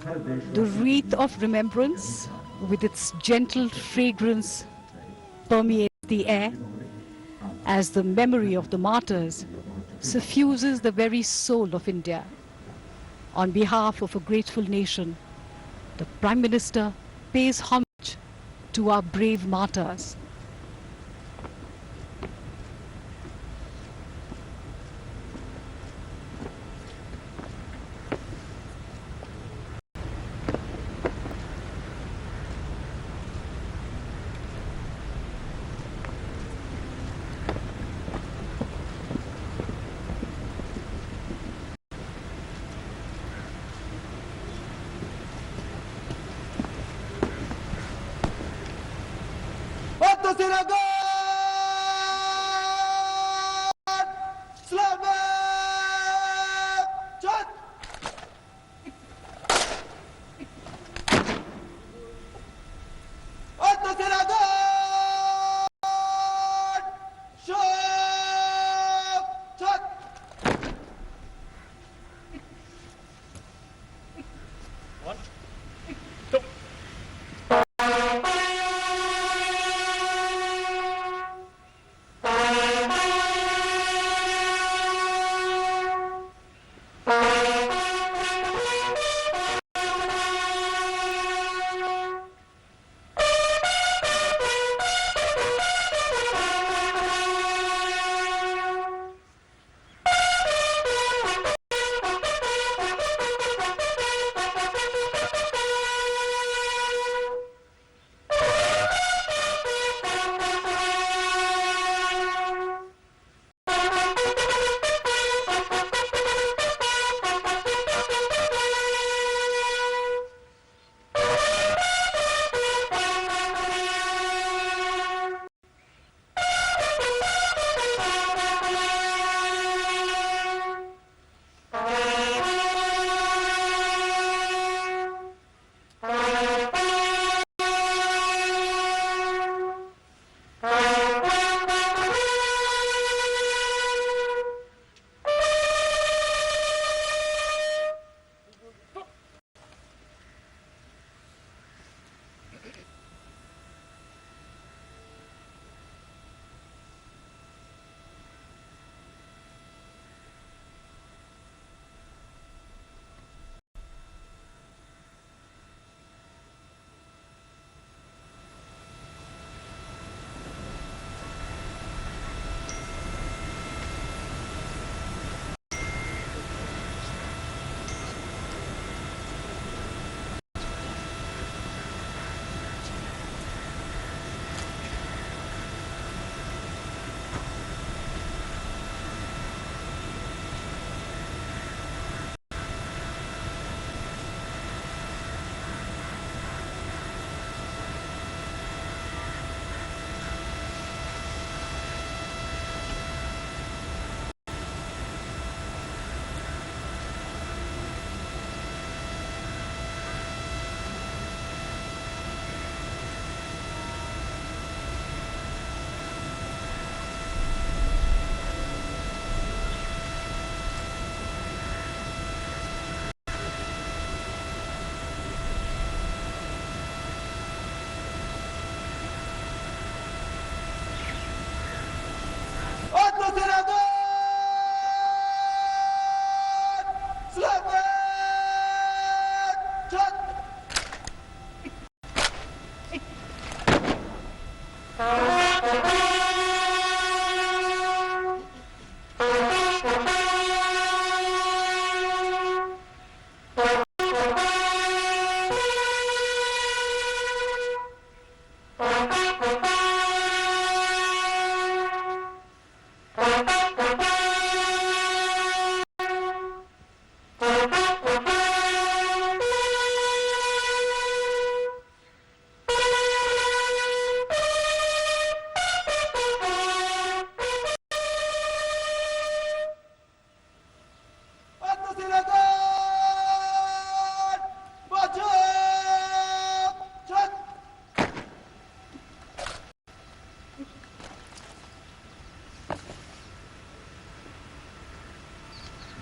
The wreath of remembrance, with its gentle fragrance, permeates the air as the memory of the martyrs suffuses the very soul of India. On behalf of a grateful nation, the Prime Minister pays homage to our brave martyrs.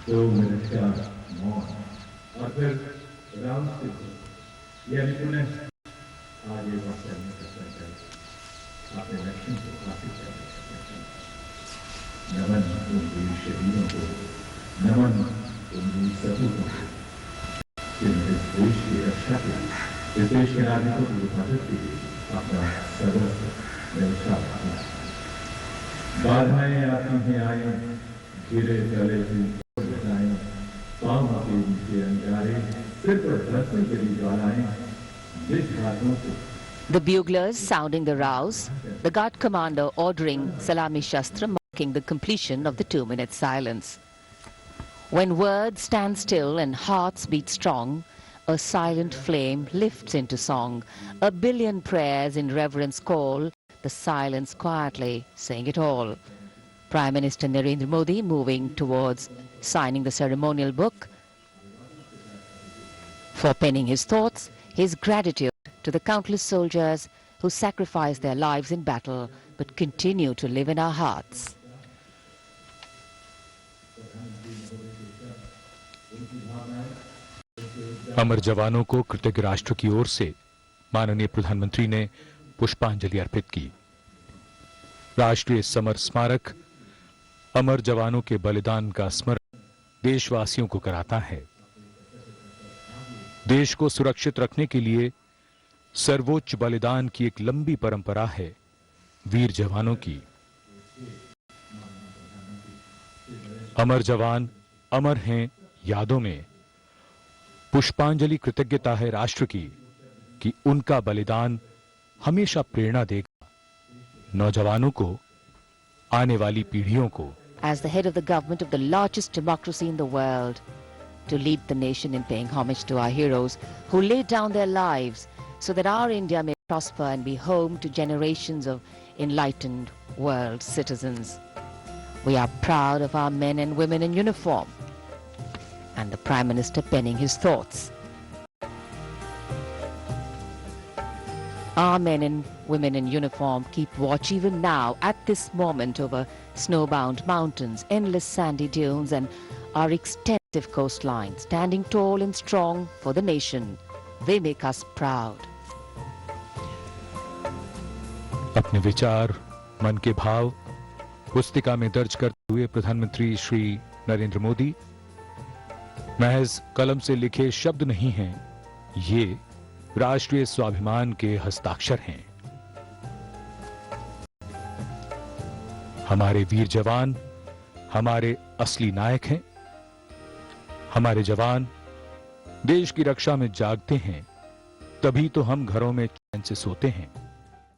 दो minute का मौन और फिर round से यानी पुनः आगे बढ़ने का संकल्प अपने लक्ष्य को हासिल करने का संकल्प। नमन उन वीर शहीदों को, नमन उन वीर सपूतों को जिन्होंने इस देश की रक्षा की, इस देश के नागरिकों की हिफाजत के लिए अपना सर्वस्व न्यौछावर किया। बाधाएं आती हैं आए, गिरे गले से बचाएं, पाँव के नीचे अंगारे, सिर पर धरती गिरी ज्वालाएं, जिस हाथों से The buglers sounding the rouse, the guard commander ordering Salami Shastra, marking the completion of the 2-minute silence. When words stand still and hearts beat strong, a silent flame lifts into song. A billion prayers in reverence call, the silence quietly saying it all. Prime Minister Narendra Modi moving towards signing the ceremonial book. For penning his thoughts, his gratitude to the countless soldiers who sacrificed their lives in battle but continue to live in our hearts. अमर जवानों को कृतज्ञ राष्ट्र की ओर से माननीय प्रधानमंत्री ने पुष्पांजलि अर्पित की। राष्ट्रीय समर स्मारक अमर जवानों के बलिदान का स्मरण देशवासियों को कराता है। देश को सुरक्षित रखने के लिए सर्वोच्च बलिदान की एक लंबी परंपरा है वीर जवानों की। अमर जवान अमर हैं यादों में। पुष्पांजलि कृतज्ञता है राष्ट्र की कि उनका बलिदान हमेशा प्रेरणा देगा नौजवानों को, आने वाली पीढ़ियों को। As the head of the government of the largest democracy in the world, to lead the nation in paying homage to our heroes who laid down their lives so that our India may prosper and be home to generations of enlightened world citizens. We are proud of our men and women in uniform, and the Prime Minister penning his thoughts. Our men and women in uniform keep watch even now at this moment over snowbound mountains, endless sandy dunes and our extensive coastline, standing tall and strong for the nation. They make us proud. अपने विचार, मन के भाव पुस्तिका में दर्ज करते हुए प्रधानमंत्री श्री नरेंद्र मोदी, महज कलम से लिखे शब्द नहीं हैं, ये राष्ट्रीय स्वाभिमान के हस्ताक्षर हैं। हमारे वीर जवान हमारे असली नायक हैं। हमारे जवान देश की रक्षा में जागते हैं, तभी तो हम घरों में चैन से सोते हैं।